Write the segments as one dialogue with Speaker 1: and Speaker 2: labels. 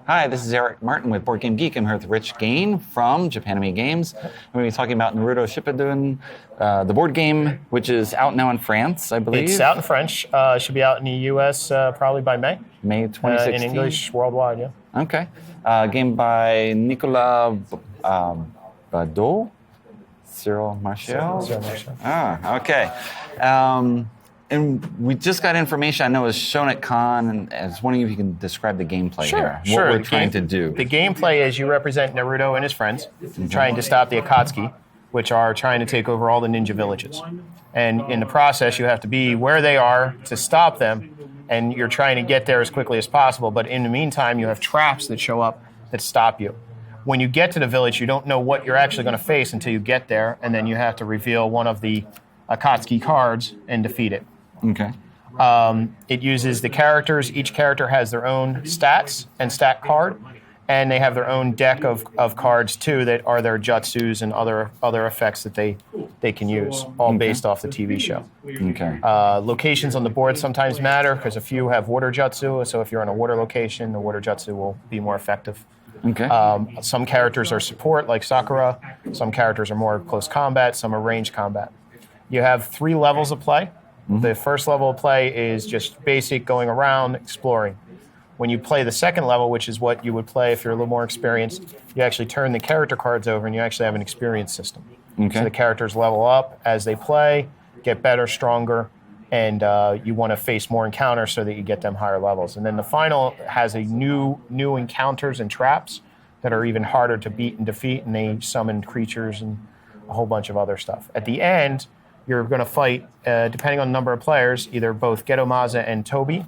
Speaker 1: Hi, this is Eric Martin with BoardGameGeek. I'm here with Rich Gain from Japanime Games. We're going to be talking about Naruto Shippuden, the board game, which is out now in France, I believe.
Speaker 2: It's out in French. It should be out in the U.S. Probably by May.
Speaker 1: May 2016.
Speaker 2: In English, worldwide, yeah.
Speaker 1: Okay. Game by Nicolas Badeau? Cyril Marchal?
Speaker 2: Cyril Marchal.
Speaker 1: Ah, okay. And we just got information, I know it was shown at Con, and I was wondering if you can describe the gameplay here.
Speaker 2: Sure.
Speaker 1: What we're trying to do.
Speaker 2: The gameplay is you represent Naruto and his friends, trying to stop the Akatsuki, which are trying to take over all the ninja villages. And in the process, you have to be where they are to stop them, and you're trying to get there as quickly as possible. But in the meantime, you have traps that show up that stop you. When you get to the village, you don't know what you're actually going to face until you get there, and then you have to reveal one of the Akatsuki cards and defeat it.
Speaker 1: Okay.
Speaker 2: It uses the characters. Each character has their own stats and stat card, and they have their own deck of cards too that are their jutsus and other effects that they can use, all based off the TV show.
Speaker 1: Okay.
Speaker 2: Locations on the board sometimes matter because a few have water jutsu, so if you're in a water location, the water jutsu will be more effective.
Speaker 1: Okay.
Speaker 2: Some characters are support, like Sakura. Some characters are more close combat. Some are range combat. You have 3 levels of play. The first level of play is just basic, going around, exploring. When you play the second level, which is what you would play if you're a little more experienced, you actually turn the character cards over and you actually have an experience system.
Speaker 1: Okay.
Speaker 2: So the characters level up as they play, get better, stronger, and you want to face more encounters so that you get them higher levels. And then the final has a new encounters and traps that are even harder to beat and defeat, and they summon creatures and a whole bunch of other stuff. At the end, you're going to fight, depending on the number of players, either both Gedomaza and Tobi.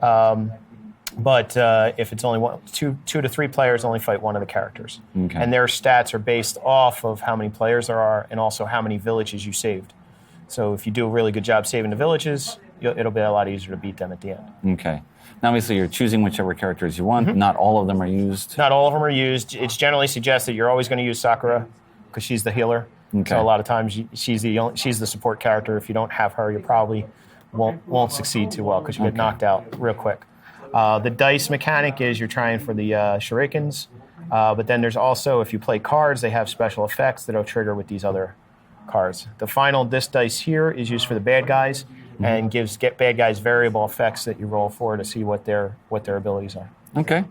Speaker 2: But if it's only two to 3 players, only fight one of the characters.
Speaker 1: Okay.
Speaker 2: And their stats are based off of how many players there are and also how many villages you saved. So if you do a really good job saving the villages, it'll be a lot easier to beat them at the end.
Speaker 1: Okay. Now, obviously, you're choosing whichever characters you want. Not all of them are used.
Speaker 2: Not all of them are used. It's generally suggested you're always going to use Sakura because she's the healer.
Speaker 1: Okay.
Speaker 2: So a lot of times she's the support character. If you don't have her, you probably won't succeed too well because you get knocked out real quick. The dice mechanic is you're trying for the shurikens, but then there's also, if you play cards, they have special effects that'll trigger with these other cards. This dice here is used for the bad guys and gives bad guys variable effects that you roll for to see what their abilities are.
Speaker 1: Okay.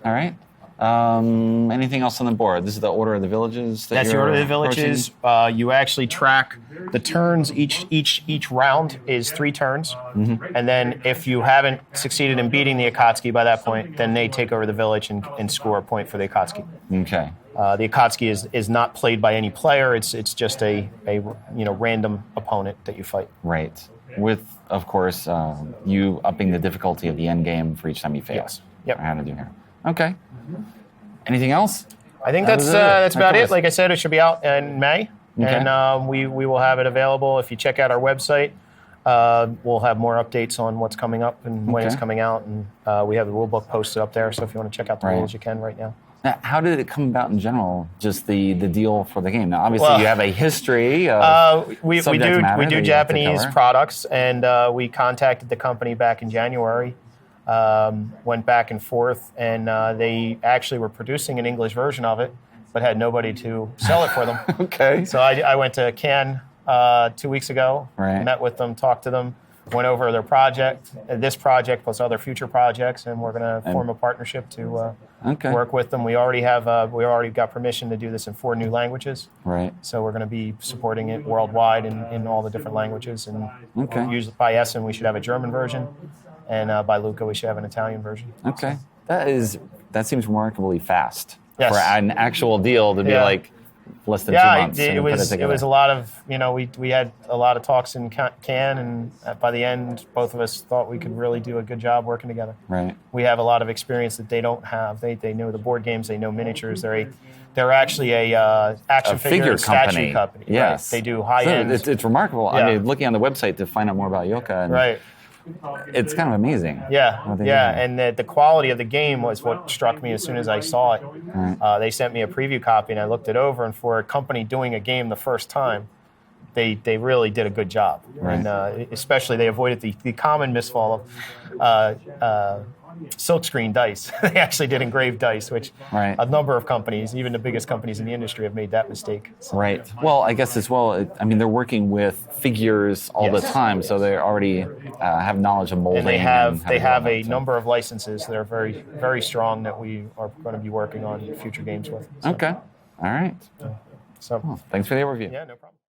Speaker 1: All right. Anything else on the board? This is the order of the villages.
Speaker 2: That's the order of the villages. You actually track the turns. Each round is 3 turns, and then if you haven't succeeded in beating the Akatsuki by that point, then they take over the village and score a point for the Akatsuki.
Speaker 1: Okay.
Speaker 2: The Akatsuki is not played by any player. It's just a random opponent that you fight.
Speaker 1: Right. With, of course, you upping the difficulty of the end game for each time you fail.
Speaker 2: Yes. Yep.
Speaker 1: How to do here. Okay. Anything else?
Speaker 2: I think that's about it. Like I said, it should be out in May, and we will have it available. If you check out our website, we'll have more updates on what's coming up and when it's coming out, and we have the rule book posted up there, so if you want to check out the rules, you can right now.
Speaker 1: Now, how did it come about in general, just the deal for the game? Now, obviously, you have a history of
Speaker 2: we do Japanese products, and we contacted the company back in January. Went back and forth, and they actually were producing an English version of it, but had nobody to sell it for them.
Speaker 1: Okay.
Speaker 2: So I went to Cannes 2 weeks ago, met with them, talked to them, went over their project, this project plus other future projects, and we're going to form a partnership to work with them. We already got permission to do this in 4 new languages.
Speaker 1: Right.
Speaker 2: So we're going to be supporting it worldwide in all the different languages. And by Essen, we should have a German version. And by Luca, we should have an Italian version.
Speaker 1: Okay. That seems remarkably fast
Speaker 2: for
Speaker 1: an actual deal to be like less than 2 months.
Speaker 2: It was a lot of, we had a lot of talks in Cannes, and by the end, both of us thought we could really do a good job working together.
Speaker 1: Right.
Speaker 2: We have a lot of experience that they don't have. They know the board games, they know miniatures. They're actually a action figure and statue company.
Speaker 1: Yes.
Speaker 2: Right. They do high-end.
Speaker 1: So it's remarkable.
Speaker 2: Yeah.
Speaker 1: I mean, looking on the website to find out more about Yoka. And it's kind of amazing.
Speaker 2: And the quality of the game was what struck me as soon as I saw it.
Speaker 1: Right.
Speaker 2: They sent me a preview copy, and I looked it over, and for a company doing a game the first time, they really did a good job.
Speaker 1: Right.
Speaker 2: And especially they avoided the common misfall of silkscreen dice. They actually did engraved dice, which
Speaker 1: Right.
Speaker 2: a number of companies, even the biggest companies in the industry, have made that mistake. So,
Speaker 1: Right. Well, I guess as well, I mean, they're working with figures all the time, so they already have knowledge of molding.
Speaker 2: and they
Speaker 1: how
Speaker 2: have
Speaker 1: to do all
Speaker 2: a
Speaker 1: that, so.
Speaker 2: number of licenses that are very, very strong that we are going to be working on future games with. So,
Speaker 1: Okay. All right.
Speaker 2: So,
Speaker 1: Well, thanks for the overview.
Speaker 2: yeah, no problem.